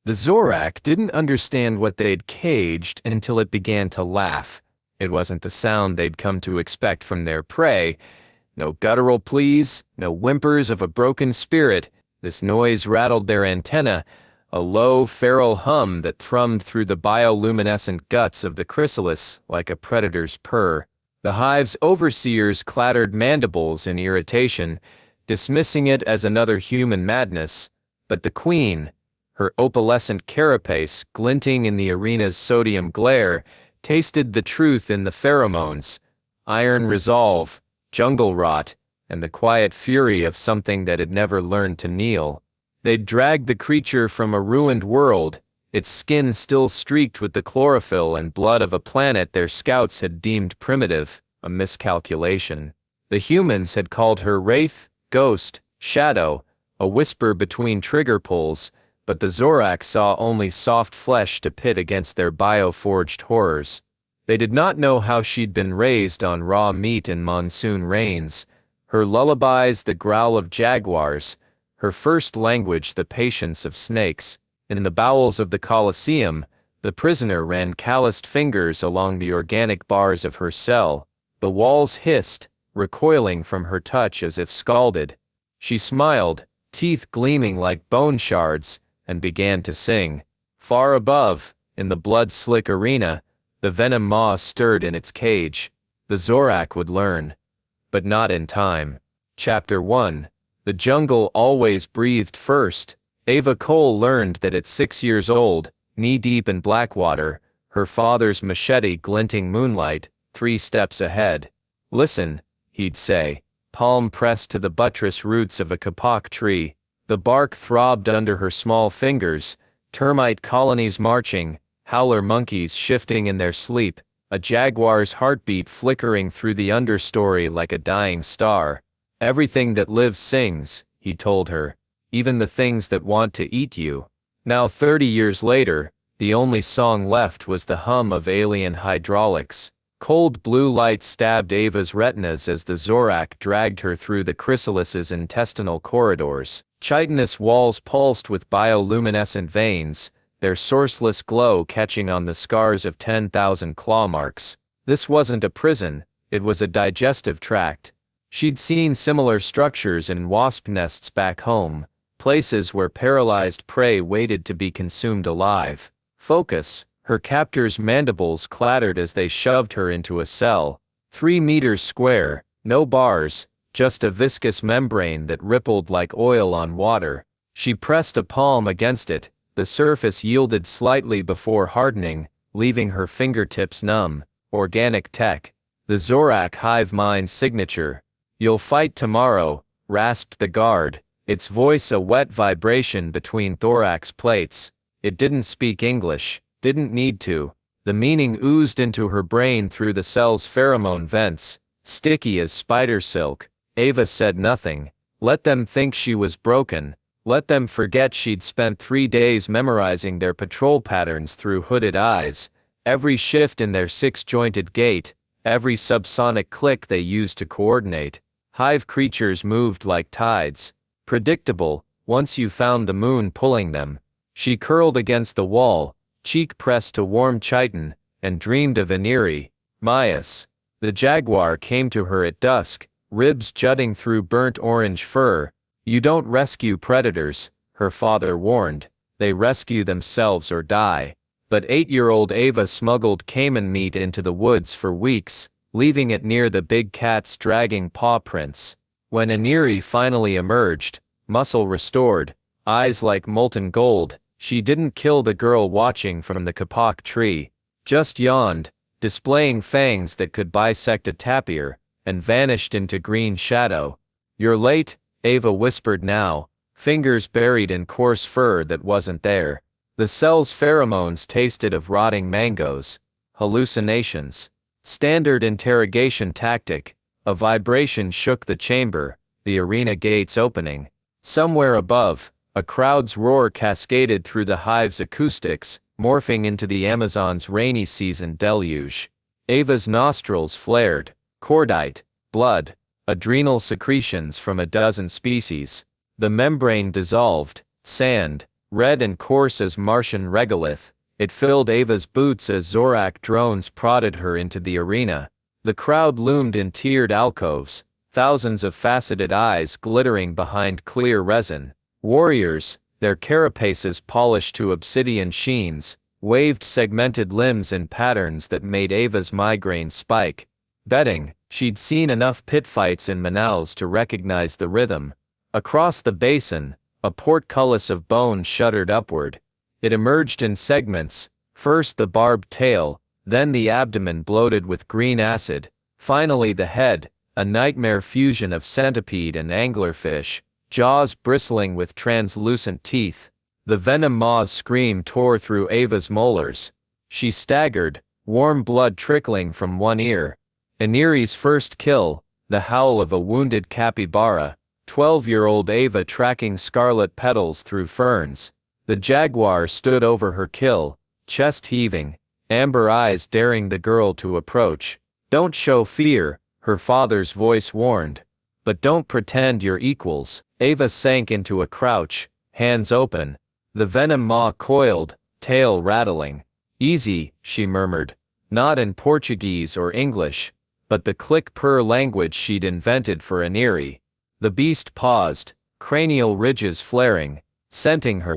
The Zorak didn't understand what they'd caged until it began to laugh. It wasn't the sound they'd come to expect from their prey. No guttural pleas, no whimpers of a broken spirit. This noise rattled their antenna, a low, feral hum that thrummed through the bioluminescent guts of the chrysalis like a predator's purr. The hive's overseers clattered mandibles in irritation, dismissing it as another human madness. But the queen, her opalescent carapace glinting in the arena's sodium glare, tasted the truth in the pheromones: iron resolve, jungle rot, and the quiet fury of something that had never learned to kneel. They'd dragged the creature from a ruined world, its skin still streaked with the chlorophyll and blood of a planet their scouts had deemed primitive, a miscalculation. The humans had called her wraith, ghost, shadow, a whisper between trigger pulls, but the Zorak saw only soft flesh to pit against their bioforged horrors. They did not know how she'd been raised on raw meat in monsoon rains, her lullabies the growl of jaguars, her first language the patience of snakes. In the bowels of the coliseum, the prisoner ran calloused fingers along the organic bars of her cell. The walls hissed, recoiling from her touch as if scalded. She smiled, teeth gleaming like bone shards, and began to sing. Far above, in the blood-slick arena, the venom maw stirred in its cage. The Zorak would learn. But not in time. Chapter 1. The jungle always breathed first. Ava Cole learned that at 6 years old, knee-deep in blackwater, her father's machete glinting moonlight, 3 steps ahead. "Listen," he'd say, palm pressed to the buttress roots of a kapok tree. The bark throbbed under her small fingers, termite colonies marching, howler monkeys shifting in their sleep, a jaguar's heartbeat flickering through the understory like a dying star. "Everything that lives sings," he told her, "even the things that want to eat you." Now 30 years later, the only song left was the hum of alien hydraulics. Cold blue light stabbed Ava's retinas as the Zorak dragged her through the chrysalis's intestinal corridors. Chitinous walls pulsed with bioluminescent veins, their sourceless glow catching on the scars of 10,000 claw marks. This wasn't a prison, it was a digestive tract. She'd seen similar structures in wasp nests back home, places where paralyzed prey waited to be consumed alive. Focus. Her captor's mandibles clattered as they shoved her into a cell. 3 meters square, no bars, just a viscous membrane that rippled like oil on water. She pressed a palm against it. The surface yielded slightly before hardening, leaving her fingertips numb. Organic tech. The Zorak hive-mind signature. "You'll fight tomorrow," rasped the guard, its voice a wet vibration between thorax plates. It didn't speak English, didn't need to. The meaning oozed into her brain through the cell's pheromone vents, sticky as spider silk. Ava said nothing. Let them think she was broken. Let them forget she'd spent 3 days memorizing their patrol patterns through hooded eyes, every shift in their 6-jointed gait, every subsonic click they used to coordinate. Hive creatures moved like tides, predictable, once you found the moon pulling them. She curled against the wall, cheek pressed to warm chitin, and dreamed of Aniri. Maias. The jaguar came to her at dusk, ribs jutting through burnt orange fur. "You don't rescue predators," her father warned. "They rescue themselves or die." But 8-year-old Ava smuggled caiman meat into the woods for weeks, leaving it near the big cat's dragging paw prints. When Aniri finally emerged, muscle restored, eyes like molten gold, she didn't kill the girl watching from the kapok tree, just yawned, displaying fangs that could bisect a tapir, and vanished into green shadow. "You're late," Ava whispered now, fingers buried in coarse fur that wasn't there. The cell's pheromones tasted of rotting mangoes. Hallucinations. Standard interrogation tactic. A vibration shook the chamber, the arena gates opening. Somewhere above, a crowd's roar cascaded through the hive's acoustics, morphing into the Amazon's rainy season deluge. Ava's nostrils flared. Cordite, blood, adrenal secretions from a dozen species. The membrane dissolved, sand, red and coarse as Martian regolith. It filled Ava's boots as Zorak drones prodded her into the arena. The crowd loomed in tiered alcoves, thousands of faceted eyes glittering behind clear resin. Warriors, their carapaces polished to obsidian sheens, waved segmented limbs in patterns that made Ava's migraine spike. Betting, she'd seen enough pit fights in Manaus to recognize the rhythm. Across the basin, a portcullis of bone shuddered upward. It emerged in segments, first the barbed tail, then the abdomen bloated with green acid, finally the head, a nightmare fusion of centipede and anglerfish, jaws bristling with translucent teeth. The venom maw's scream tore through Ava's molars. She staggered, warm blood trickling from one ear. Iniri's first kill, the howl of a wounded capybara, 12-year-old Ava tracking scarlet petals through ferns. The jaguar stood over her kill, chest heaving, amber eyes daring the girl to approach. Don't show fear, her father's voice warned. But don't pretend you're equals. Ava sank into a crouch, hands open. The venom maw coiled, tail rattling. Easy, she murmured. Not in Portuguese or English, but the click-purr language she'd invented for Iniri. The beast paused, cranial ridges flaring, scenting her.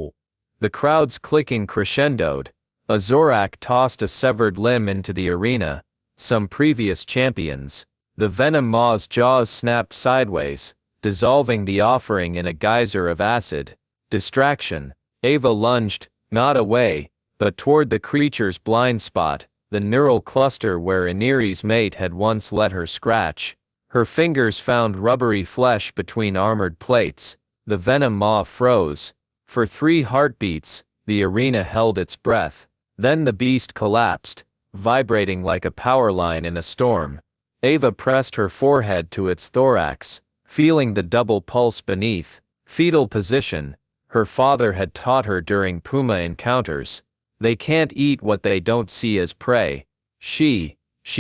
The crowd's clicking crescendoed. A Zorak tossed a severed limb into the arena. Some previous champions. The venom maw's jaws snapped sideways, dissolving the offering in a geyser of acid. Distraction. Ava lunged, not away, but toward the creature's blind spot, the neural cluster where Iniri's mate had once let her scratch. Her fingers found rubbery flesh between armored plates. The venom maw froze. For 3 heartbeats, the arena held its breath. Then the beast collapsed, vibrating like a power line in a storm. Ava pressed her forehead to its thorax, feeling the double pulse beneath. Fetal position. Her father had taught her during puma encounters. They can't eat what they don't see as prey. She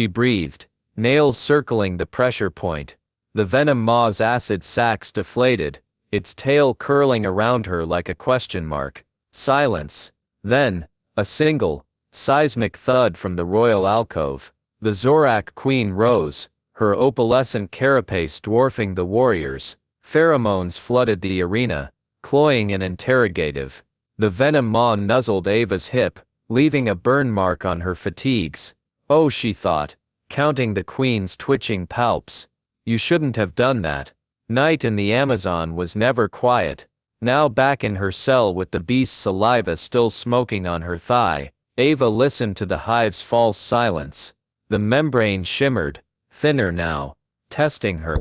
breathed, nails circling the pressure point. The venom maw's acid sacs deflated, its tail curling around her like a question mark. Silence. Then, a single, seismic thud from the royal alcove. The Zorak queen rose, her opalescent carapace dwarfing the warriors. Pheromones flooded the arena, cloying and interrogative. The venom maw nuzzled Ava's hip, leaving a burn mark on her fatigues. Oh, she thought, counting the queen's twitching palps. You shouldn't have done that. Night in the Amazon was never quiet. Now back in her cell with the beast's saliva still smoking on her thigh, Ava listened to the hive's false silence. The membrane shimmered, thinner now, testing her.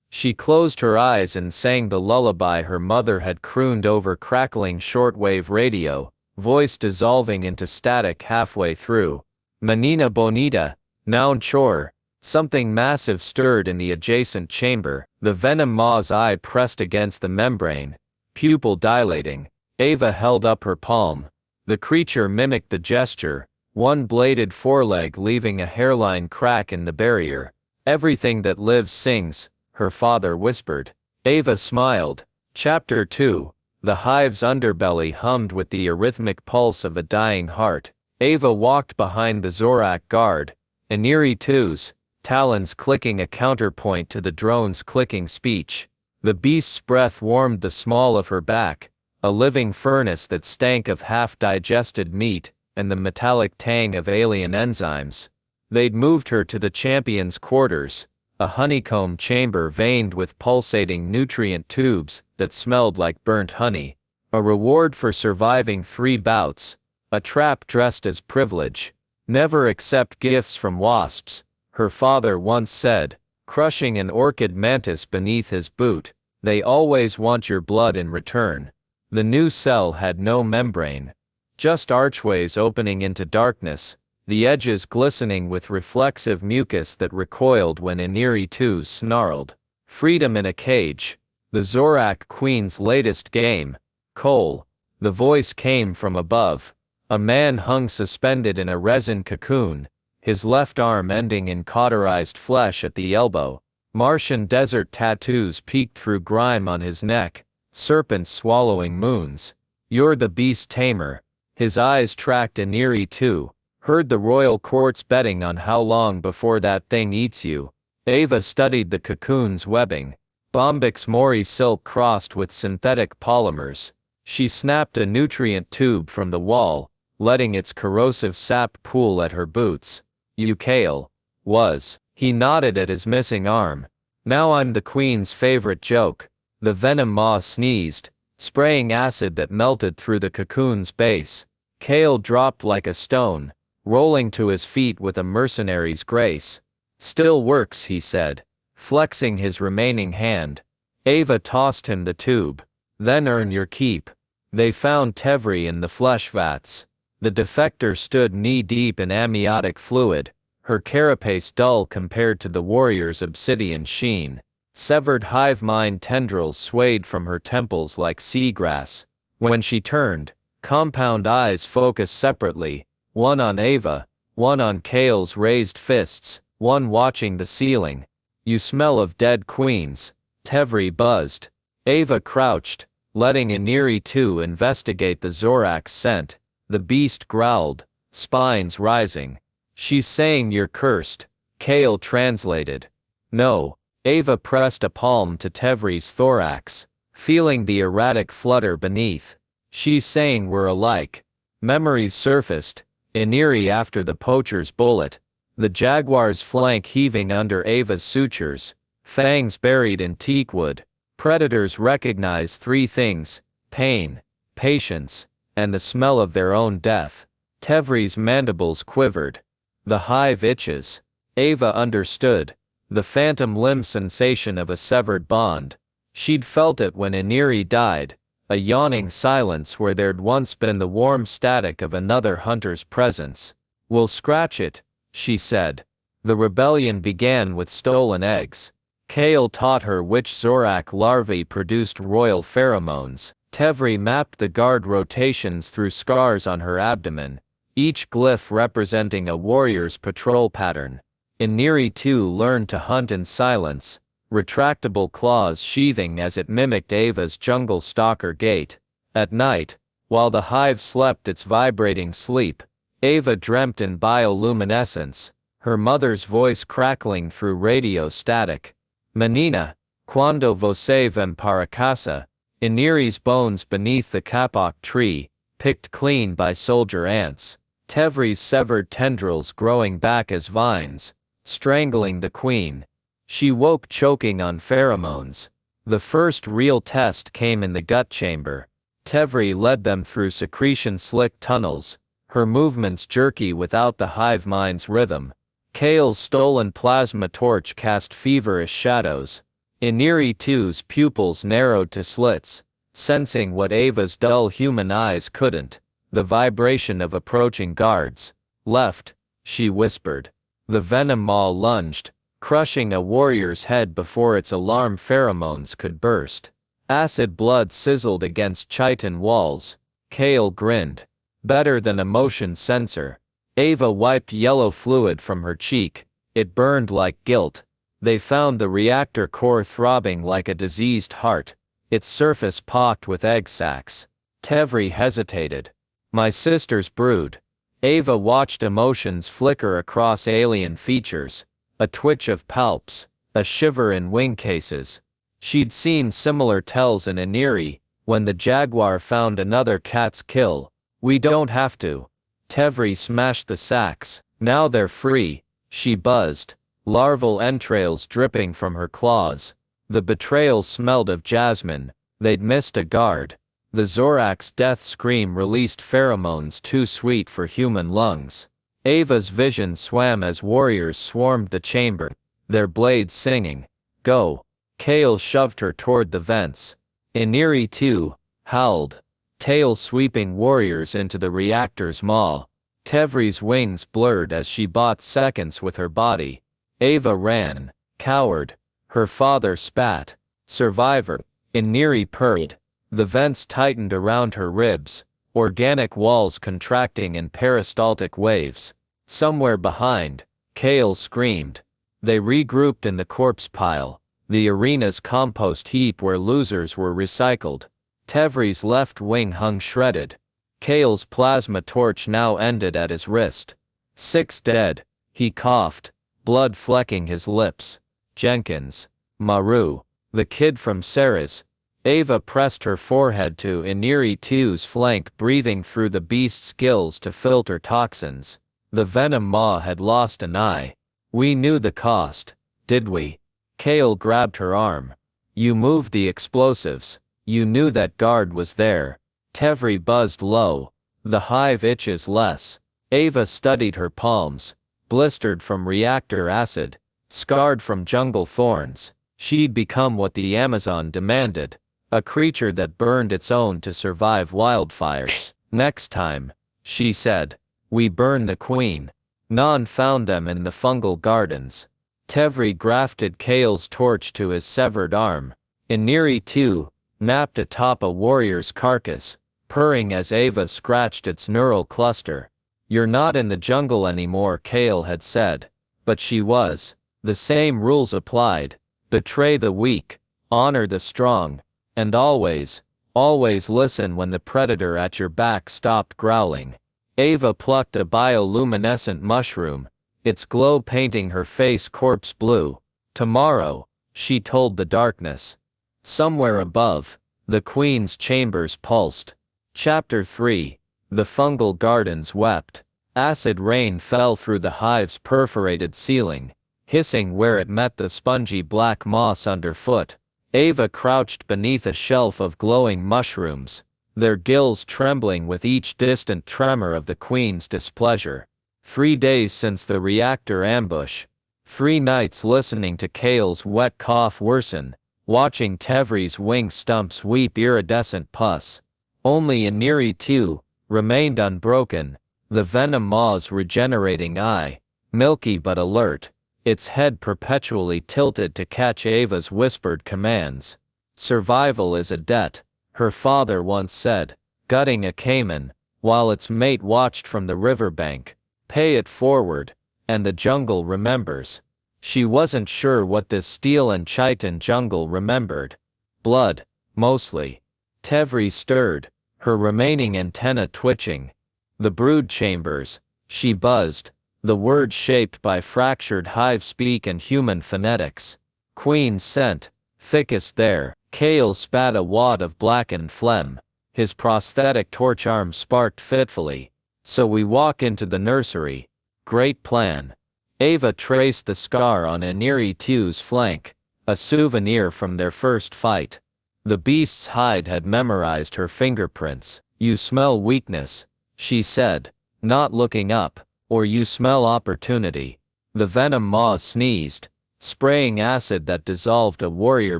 She closed her eyes and sang the lullaby her mother had crooned over crackling shortwave radio, voice dissolving into static halfway through. Menina bonita, noun chore. Something massive stirred in the adjacent chamber. The venom maw's eye pressed against the membrane, pupil dilating. Ava held up her palm. The creature mimicked the gesture, one bladed foreleg leaving a hairline crack in the barrier. Everything that lives sings, her father whispered. Ava smiled. Chapter 2. The hive's underbelly hummed with the arrhythmic pulse of a dying heart. Ava walked behind the Zorak guard. Iniri twos, talons clicking a counterpoint to the drone's clicking speech. The beast's breath warmed the small of her back, a living furnace that stank of half-digested meat and the metallic tang of alien enzymes. They'd moved her to the champion's quarters, a honeycomb chamber veined with pulsating nutrient tubes that smelled like burnt honey. A reward for surviving 3 bouts, a trap dressed as privilege. Never accept gifts from wasps, her father once said, crushing an orchid mantis beneath his boot. They always want your blood in return. The new cell had no membrane, just archways opening into darkness, the edges glistening with reflexive mucus that recoiled when Iniri twos snarled. Freedom in a cage. The Zorak queen's latest game. Cole. The voice came from above. A man hung suspended in a resin cocoon, his left arm ending in cauterized flesh at the elbow. Martian desert tattoos peeked through grime on his neck, serpents swallowing moons. You're the beast tamer. His eyes tracked Iniri too. Heard the royal courts betting on how long before that thing eats you. Ava studied the cocoon's webbing. Bombyx mori silk crossed with synthetic polymers. She snapped a nutrient tube from the wall, letting its corrosive sap pool at her boots. You Kale. Was. He nodded at his missing arm. Now I'm the queen's favorite joke. The venom maw sneezed, spraying acid that melted through the cocoon's base. Kale dropped like a stone, rolling to his feet with a mercenary's grace. Still works, he said, flexing his remaining hand. Ava tossed him the tube. Then earn your keep. They found Tevri in the flesh vats. The defector stood knee-deep in amniotic fluid, her carapace dull compared to the warrior's obsidian sheen. Severed hive-mind tendrils swayed from her temples like seagrass. When she turned, compound eyes focused separately, one on Ava, one on Kale's raised fists, one watching the ceiling. You smell of dead queens, Tevri buzzed. Ava crouched, letting Iniri too investigate the Zorak scent. The beast growled, spines rising. She's saying you're cursed, Kale translated. No. Ava pressed a palm to Tevri's thorax, feeling the erratic flutter beneath. She's saying we're alike. Memories surfaced, Iniri after the poacher's bullet, the jaguar's flank heaving under Ava's sutures, fangs buried in teakwood. Predators recognize three things: pain, patience, and the smell of their own death. Tevri's mandibles quivered. The hive itches. Ava understood. The phantom limb sensation of a severed bond. She'd felt it when Iniri died, a yawning silence where there'd once been the warm static of another hunter's presence. We'll scratch it, she said. The rebellion began with stolen eggs. Kale taught her which Zorak larvae produced royal pheromones. Tevri mapped the guard rotations through scars on her abdomen, each glyph representing a warrior's patrol pattern. Iniri too learned to hunt in silence, retractable claws sheathing as it mimicked Ava's jungle stalker gait. At night, while the hive slept its vibrating sleep, Ava dreamt in bioluminescence, her mother's voice crackling through radio static. Menina, quando você vem para casa, Iniri's bones beneath the kapok tree, picked clean by soldier ants. Tevri's severed tendrils growing back as vines, strangling the queen. She woke choking on pheromones. The first real test came in the gut chamber. Tevri led them through secretion-slick tunnels, her movements jerky without the hive-mind's rhythm. Kale's stolen plasma torch cast feverish shadows. Iniri too's pupils narrowed to slits, sensing what Ava's dull human eyes couldn't. The vibration of approaching guards. Left, she whispered. The venom maw lunged, crushing a warrior's head before its alarm pheromones could burst. Acid blood sizzled against chitin walls. Kale grinned. Better than a motion sensor. Ava wiped yellow fluid from her cheek. It burned like guilt. They found the reactor core throbbing like a diseased heart, its surface pocked with egg sacs. Tevri hesitated. My sister's brood. Ava watched emotions flicker across alien features, a twitch of palps, a shiver in wing cases. She'd seen similar tells in Iniri, when the jaguar found another cat's kill. We don't have to. Tevri smashed the sacs. Now they're free, she buzzed, larval entrails dripping from her claws. The betrayal smelled of jasmine. They'd missed a guard. The Zorak's death scream released pheromones too sweet for human lungs. Ava's vision swam as warriors swarmed the chamber, their blades singing. Go. Kale shoved her toward the vents. Iniri too howled, tail sweeping warriors into the reactor's maw. Tevri's wings blurred as she bought seconds with her body. Ava ran, coward. Her father spat. Survivor. Iniri purred. The vents tightened around her ribs, organic walls contracting in peristaltic waves. Somewhere behind, Kale screamed. They regrouped in the corpse pile, the arena's compost heap where losers were recycled. Tevri's left wing hung shredded. Kale's plasma torch now ended at his wrist. 6 dead, he coughed, blood flecking his lips. Jenkins, Maru, the kid from Ceres. Ava pressed her forehead to Iniri-2's flank, breathing through the beast's gills to filter toxins. The venom maw had lost an eye. We knew the cost, did we? Kale grabbed her arm. You moved the explosives. You knew that guard was there. Tevri buzzed low. The hive itches less. Ava studied her palms, blistered from reactor acid, scarred from jungle thorns. She'd become what the Amazon demanded, a creature that burned its own to survive wildfires. Next time, she said, we burn the queen. Nan found them in the fungal gardens. Tevri grafted Kale's torch to his severed arm. Iniri-2 napped atop a warrior's carcass, purring as Ava scratched its neural cluster. You're not in the jungle anymore, Kale had said. But she was. The same rules applied. Betray the weak, honor the strong, and always, always listen when the predator at your back stopped growling. Ava plucked a bioluminescent mushroom, its glow painting her face corpse blue. Tomorrow, she told the darkness. Somewhere above, the queen's chambers pulsed. Chapter 3. The fungal gardens wept. Acid rain fell through the hive's perforated ceiling, hissing where it met the spongy black moss underfoot. Ava crouched beneath a shelf of glowing mushrooms, their gills trembling with each distant tremor of the queen's displeasure. 3 days since the reactor ambush. 3 nights listening to Kale's wet cough worsen, watching Tevri's wing stumps weep iridescent pus. Only Iniri-2 remained unbroken, the venom maw's regenerating eye, milky but alert, its head perpetually tilted to catch Ava's whispered commands. Survival is a debt, her father once said, gutting a caiman, while its mate watched from the riverbank. Pay it forward, and the jungle remembers. She wasn't sure what this steel and chitin jungle remembered. Blood, mostly. Tevri stirred, her remaining antenna twitching. The brood chambers, she buzzed, the words shaped by fractured hive speak and human phonetics. Queen's scent, thickest there. Kale spat a wad of blackened phlegm. His prosthetic torch arm sparked fitfully. So we walk into the nursery. Great plan. Ava traced the scar on Iniri-2's flank, a souvenir from their first fight. The beast's hide had memorized her fingerprints. You smell weakness, she said, not looking up, or you smell opportunity. The venom maw sneezed, spraying acid that dissolved a warrior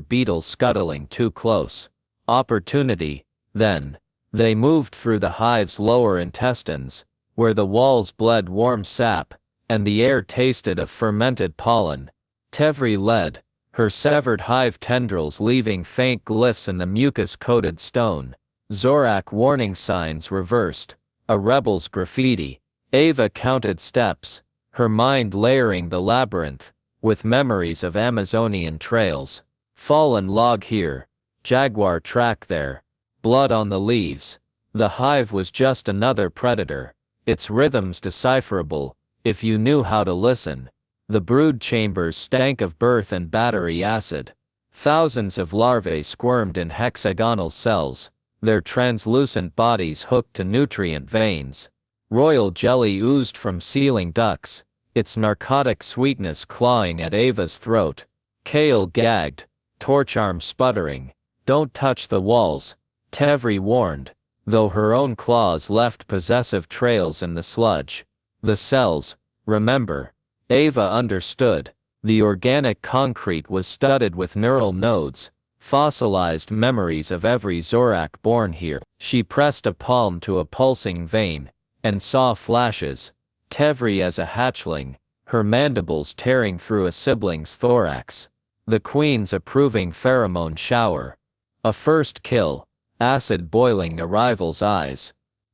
beetle scuttling too close. Opportunity, then. They moved through the hive's lower intestines, where the walls bled warm sap, and the air tasted of fermented pollen. Tevri led, her severed hive tendrils leaving faint glyphs in the mucus-coated stone. Zorak warning signs reversed, a rebel's graffiti. Ava counted steps, her mind layering the labyrinth, with memories of Amazonian trails. Fallen log here, jaguar track there, blood on the leaves. The hive was just another predator, its rhythms decipherable, if you knew how to listen. The brood chambers stank of birth and battery acid. Thousands of larvae squirmed in hexagonal cells, their translucent bodies hooked to nutrient veins. Royal jelly oozed from ceiling ducts, its narcotic sweetness clawing at Ava's throat. Kale gagged, torch arm sputtering. Don't touch the walls, Tevri warned, though her own claws left possessive trails in the sludge. The cells, remember. Ava understood. The organic concrete was studded with neural nodes, fossilized memories of every Zorak born here. She pressed a palm to a pulsing vein, and saw flashes. Tevri as a hatchling, her mandibles tearing through a sibling's thorax. The queen's approving pheromone shower. A first kill, acid boiling a rival's eyes.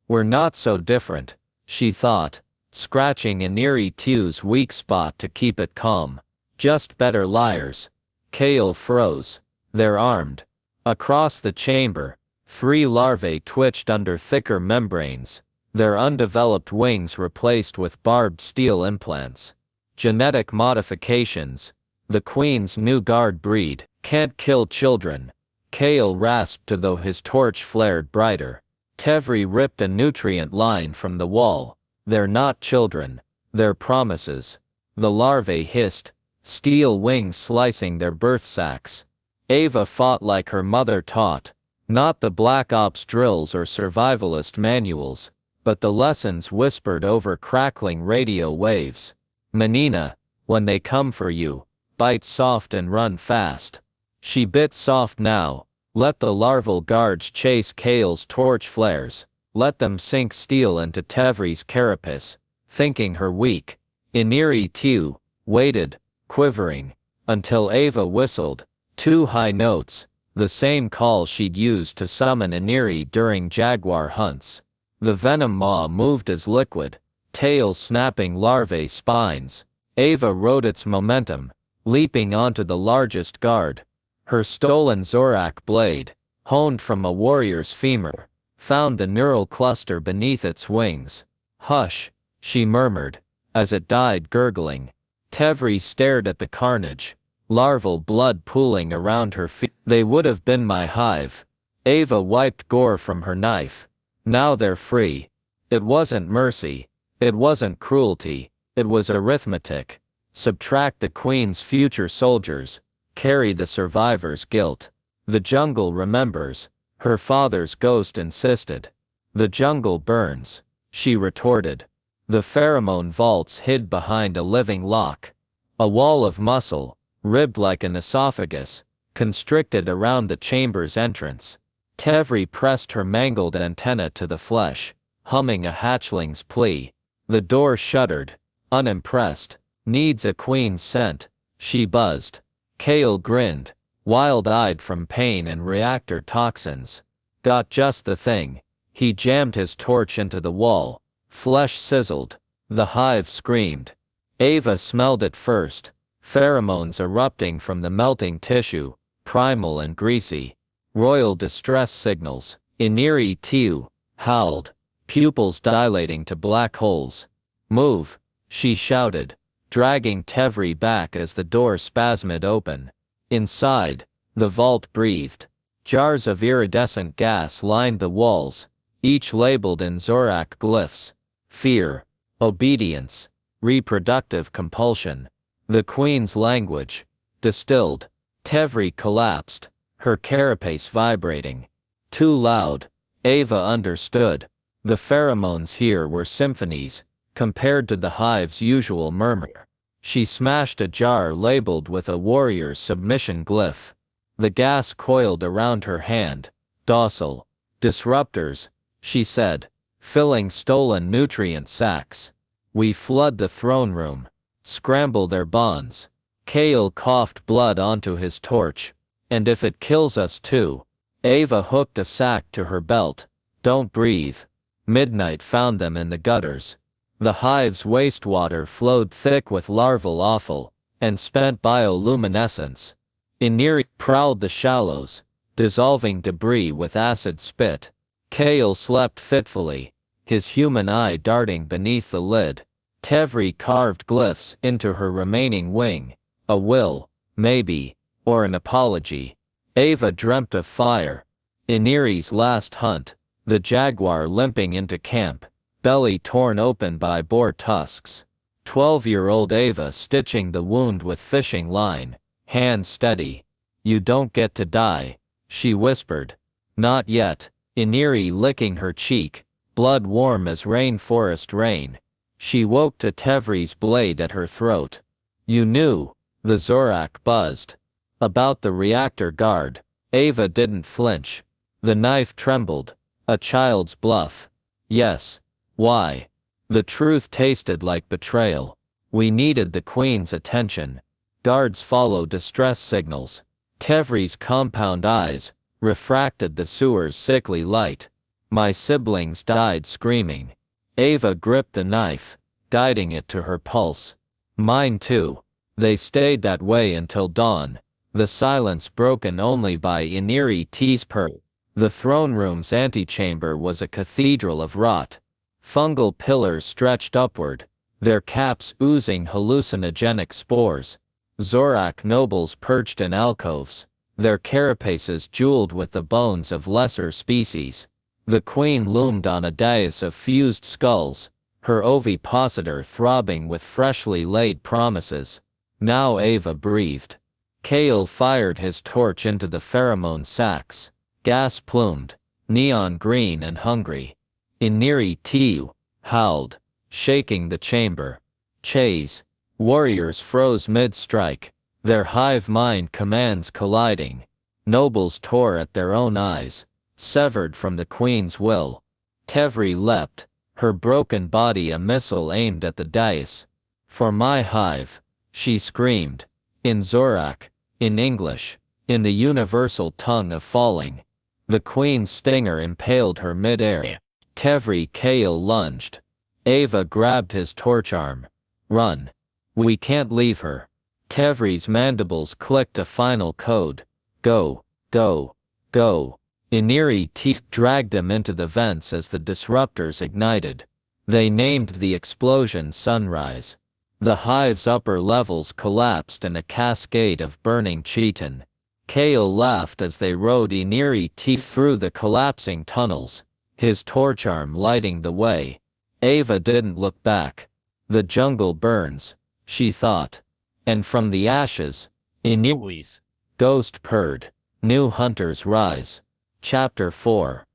We're not so different, she thought, scratching Iniri-2's weak spot to keep it calm. Just better liars. Kale froze. They're armed. Across the chamber, 3 larvae twitched under thicker membranes, their undeveloped wings replaced with barbed steel implants. Genetic modifications. The queen's new guard breed can't kill children. Kale rasped though his torch flared brighter. Tevri ripped a nutrient line from the wall. They're not children. They're promises. The larvae hissed, steel wings slicing their birth sacs. Ava fought like her mother taught. Not the Black Ops drills or survivalist manuals, but the lessons whispered over crackling radio waves. Menina, when they come for you, bite soft and run fast. She bit soft now. Let the larval guards chase Kale's torch flares. Let them sink steel into Tevri's carapace, thinking her weak. Iniri too waited, quivering, until Ava whistled 2 high notes, the same call she'd used to summon Iniri during jaguar hunts. The venom maw moved as liquid, tail snapping larvae spines. Ava rode its momentum, leaping onto the largest guard. Her stolen Zorak blade, honed from a warrior's femur, found the neural cluster beneath its wings. Hush, she murmured, as it died gurgling. Tevri stared at the carnage, larval blood pooling around her feet. They would have been my hive. Ava wiped gore from her knife. Now they're free. It wasn't mercy. It wasn't cruelty. It was arithmetic. Subtract the queen's future soldiers. Carry the survivor's guilt. The jungle remembers, her father's ghost insisted. The jungle burns, she retorted. The pheromone vaults hid behind a living lock. A wall of muscle, ribbed like an esophagus, constricted around the chamber's entrance. Tevri pressed her mangled antenna to the flesh, humming a hatchling's plea. The door shuddered, unimpressed. Needs a queen's scent, she buzzed. Kale grinned, wild-eyed from pain and reactor toxins. Got just the thing. He jammed his torch into the wall. Flesh sizzled. The hive screamed. Ava smelled it first. Pheromones erupting from the melting tissue, primal and greasy. Royal distress signals. Iniri Tiu howled, pupils dilating to black holes. Move, she shouted, dragging Tevri back as the door spasmed open. Inside, the vault breathed. Jars of iridescent gas lined the walls, each labeled in Zorak glyphs. Fear, obedience, reproductive compulsion. The queen's language. Distilled. Tevri collapsed, her carapace vibrating. Too loud. Ava understood. The pheromones here were symphonies, compared to the hive's usual murmur. She smashed a jar labeled with a warrior's submission glyph. The gas coiled around her hand. Docile. Disruptors, she said, filling stolen nutrient sacs. We flood the throne room. Scramble their bonds. Kale coughed blood onto his torch. And if it kills us too. Ava hooked a sack to her belt. Don't breathe. Midnight found them in the gutters. The hive's wastewater flowed thick with larval offal, and spent bioluminescence. Iniri prowled the shallows, dissolving debris with acid spit. Kale slept fitfully, his human eye darting beneath the lid. Tevri carved glyphs into her remaining wing. A will, maybe, or an apology. Ava dreamt of fire. Iniri's last hunt, the jaguar limping into camp, belly torn open by boar tusks. 12-year-old Ava stitching the wound with fishing line, hands steady. You don't get to die, she whispered. Not yet. Iniri licking her cheek, blood warm as rainforest rain. She woke to Tevri's blade at her throat. You knew, the Zorak buzzed. About the reactor guard. Ava didn't flinch. The knife trembled. A child's bluff. Yes. Why? The truth tasted like betrayal. We needed the queen's attention. Guards follow distress signals. Tevri's compound eyes refracted the sewer's sickly light. My siblings died screaming. Ava gripped the knife, guiding it to her pulse. Mine too. They stayed that way until dawn, the silence broken only by Iniri T's purr. The throne room's antechamber was a cathedral of rot. Fungal pillars stretched upward, their caps oozing hallucinogenic spores. Zorak nobles perched in alcoves, their carapaces jeweled with the bones of lesser species. The queen loomed on a dais of fused skulls, her ovipositor throbbing with freshly laid promises. Now Ava breathed. Kale fired his torch into the pheromone sacs, gas-plumed, neon green and hungry. Iniri Tiu howled, shaking the chamber. Chase. Warriors froze mid-strike, their hive-mind commands colliding. Nobles tore at their own eyes, severed from the queen's will. Tevri leapt, her broken body a missile aimed at the dais. For my hive, she screamed. In Zorak, in English, in the universal tongue of falling. The queen's stinger impaled her mid-air. Tevri Kale lunged. Ava grabbed his torch arm. Run. We can't leave her. Tevri's mandibles clicked a final code. Go, go, go. Iniri teeth dragged them into the vents as the disruptors ignited. They named the explosion Sunrise. The hive's upper levels collapsed in a cascade of burning chitin. Kale laughed as they rode Iniri teeth through the collapsing tunnels, his torch arm lighting the way. Ava didn't look back. The jungle burns, she thought. And from the ashes, Iniri's ghost purred. New hunters rise. Chapter 4.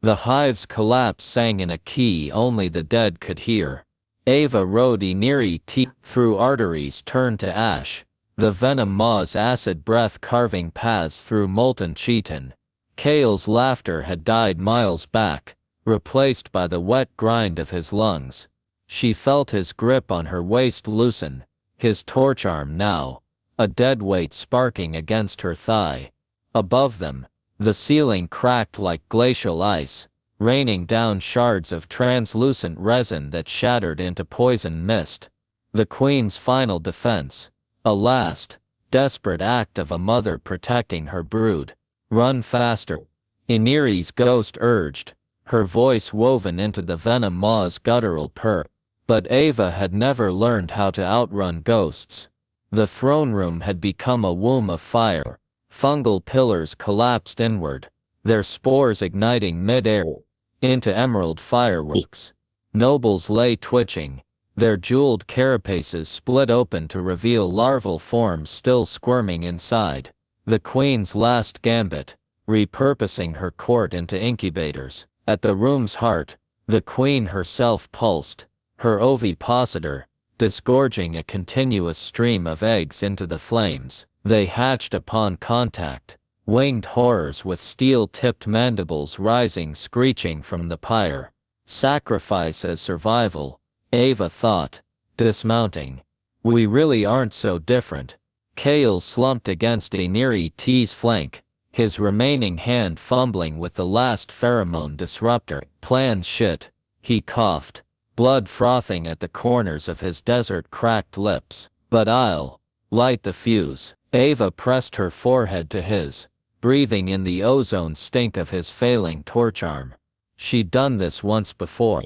The hive's collapse sang in a key only the dead could hear. Ava rode Iniri teeth through arteries turned to ash, the venom maw's acid breath carving paths through molten chitin. Kale's laughter had died miles back, replaced by the wet grind of his lungs. She felt his grip on her waist loosen, his torch arm now, a dead weight sparking against her thigh. Above them, the ceiling cracked like glacial ice, raining down shards of translucent resin that shattered into poison mist. The queen's final defense, a last, desperate act of a mother protecting her brood. Run faster. Iniri's ghost urged, her voice woven into the venom maw's guttural purr. But Ava had never learned how to outrun ghosts. The throne room had become a womb of fire. Fungal pillars collapsed inward, their spores igniting mid-air into emerald fireworks. Nobles lay twitching, their jeweled carapaces split open to reveal larval forms still squirming inside. The queen's last gambit, repurposing her court into incubators. At the room's heart, the queen herself pulsed, her ovipositor, disgorging a continuous stream of eggs into the flames. They hatched upon contact, winged horrors with steel-tipped mandibles rising screeching from the pyre. Sacrifice as survival, Ava thought, dismounting. We really aren't so different. Kale slumped against Iniri T's flank, his remaining hand fumbling with the last pheromone disruptor. Plan shit, he coughed, blood frothing at the corners of his desert-cracked lips. But I'll light the fuse. Ava pressed her forehead to his, breathing in the ozone stink of his failing torch arm. She'd done this once before.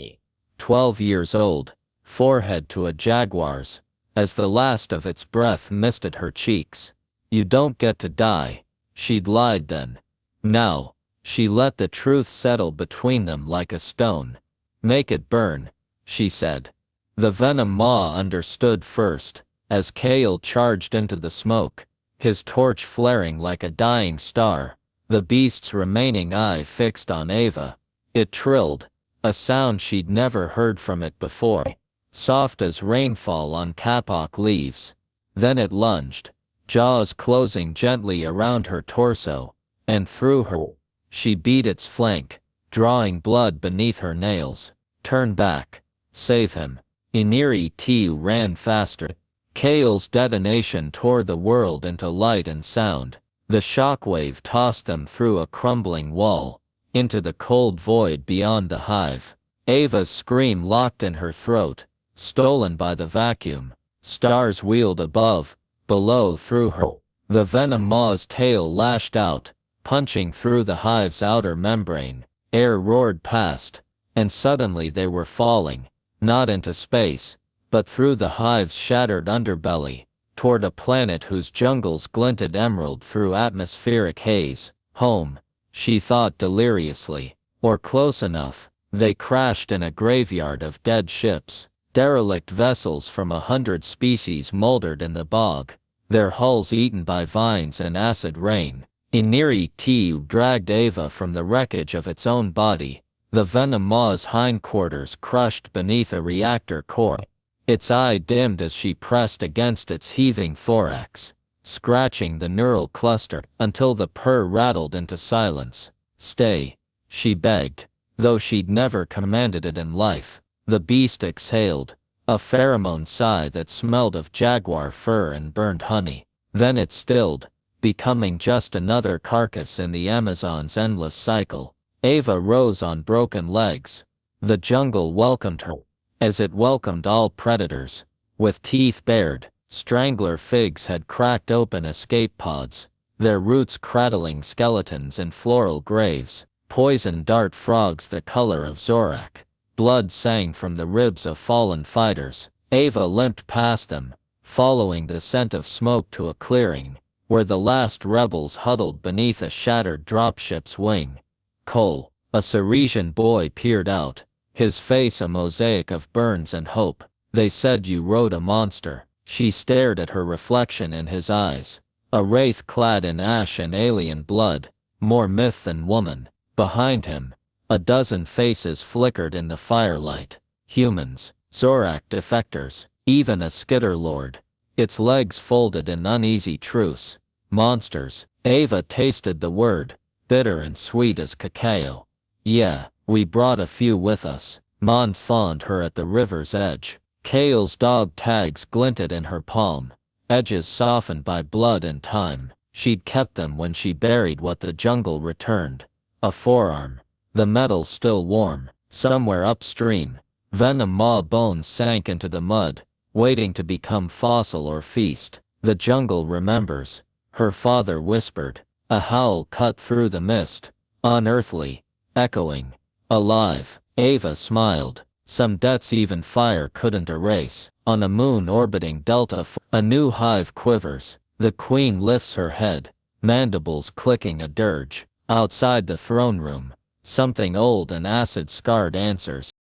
12 years old, forehead to a jaguar's, as the last of its breath misted her cheeks. You don't get to die, she'd lied then. Now, she let the truth settle between them like a stone. Make it burn, she said. The venom maw understood first, as Kale charged into the smoke, his torch flaring like a dying star, the beast's remaining eye fixed on Ava. It trilled, a sound she'd never heard from it before, soft as rainfall on kapok leaves. Then it lunged, jaws closing gently around her torso, and through her. She beat its flank, drawing blood beneath her nails. Turn back. Save him. Iniri Tiu ran faster. Kale's detonation tore the world into light and sound. The shockwave tossed them through a crumbling wall, into the cold void beyond the hive. Ava's scream locked in her throat, stolen by the vacuum. Stars wheeled above, below through her. The venom maw's tail lashed out, punching through the hive's outer membrane. Air roared past, and suddenly they were falling, not into space, but through the hive's shattered underbelly, toward a planet whose jungles glinted emerald through atmospheric haze. Home, she thought deliriously, or close enough. They crashed in a graveyard of dead ships. Derelict vessels from 100 species moldered in the bog, their hulls eaten by vines and acid rain. Iniri Tu dragged Ava from the wreckage of its own body, the venom maw's hindquarters crushed beneath a reactor core. Its eye dimmed as she pressed against its heaving thorax, scratching the neural cluster until the purr rattled into silence. Stay, she begged, though she'd never commanded it in life. The beast exhaled, a pheromone sigh that smelled of jaguar fur and burned honey. Then it stilled, becoming just another carcass in the Amazon's endless cycle. Ava rose on broken legs. The jungle welcomed her, as it welcomed all predators. With teeth bared, strangler figs had cracked open escape pods, their roots cradling skeletons in floral graves. Poison dart frogs the color of Zorak. Blood sang from the ribs of fallen fighters. Ava limped past them, following the scent of smoke to a clearing, where the last rebels huddled beneath a shattered dropship's wing. Cole, a Ceresian boy, peered out, his face a mosaic of burns and hope. They said you rode a monster. She stared at her reflection in his eyes, a wraith clad in ash and alien blood, more myth than woman. Behind him, a dozen faces flickered in the firelight. Humans, Zorak defectors, even a skitter lord, its legs folded in uneasy truce. Monsters. Ava tasted the word, bitter and sweet as cacao. Yeah, we brought a few with us. Mon fawned her at the river's edge. Kale's dog tags glinted in her palm, edges softened by blood and time. She'd kept them when she buried what the jungle returned. A forearm, the metal still warm. Somewhere upstream, venom maw bones sank into the mud, waiting to become fossil or feast. The jungle remembers, her father whispered. A howl cut through the mist, unearthly, echoing, alive. Ava smiled. Some debts even fire couldn't erase. On a moon orbiting Delta, a new hive quivers. The queen lifts her head, mandibles clicking a dirge. Outside the throne room, something old and acid-scarred answers.